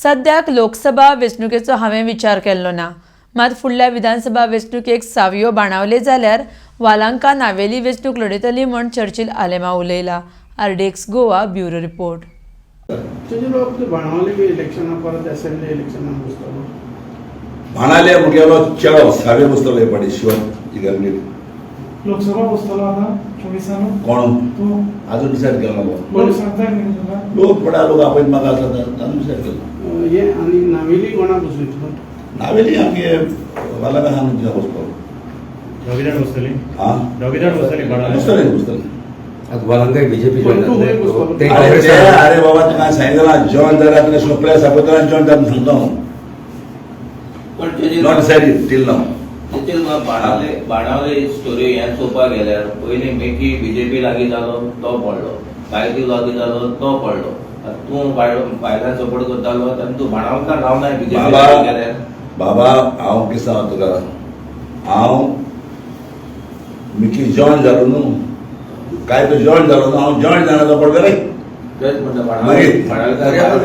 सद्याक लोकसभा वेंचणुकेचो हांवें विचार केल्लो ना, मात फुडल्या विधानसभा वेंचणुकेक सावयो बाणावले जाल्यार वालांका नावेली वेंचणूक लढयतली म्हूण चर्चील आलेमा उलयला. RDX Goa bureau report. Benaulim इलेक्शना परत असेंब्ली इलेक्शना बसतलो बाणाले मुगेलो चेडो सावे बसतलो हे पाटी शिवन इगर्ली लोकसभा बसतलो आता 24 कोण तू अजून डिसायड केला लोक सांगताय न्ही तुका लोक पडा लोक आपण म्हाका आसा ताणून डिसायड केलो हे आनी नावेली कोणा बसयतलो नावेली आमगे वालागा हांगा बसतलो दोगीदार बसतली हां दोगीदार बसतली बसतले वालांकाय बीजेपी अरे बाबा तुका सांगितलं जॉइन जाल्यार तुका सोपल्या सापत्रान जॉइन जाता सांगता नॉट डिसायडेड टील नाव बाणावले स्टोरी हे चोवपाक गेल्यार पयलीं मेकी बीजेपी लागीं जालो तो पडलो, कायदे लागीं जालो तो पडलो. तूं बायलांक सपोर्ट करतालो आनी तूं बाणावकार रावना बीजेपी गेल्यार. बाबा हांव कितें सांग तुका हांव मिकी जॉइन जालो न्हू काय तो जॉइन जालो न्हू हांव जॉइन जाणाचो पडलो रे तेच म्हणटा मागीर बाणावले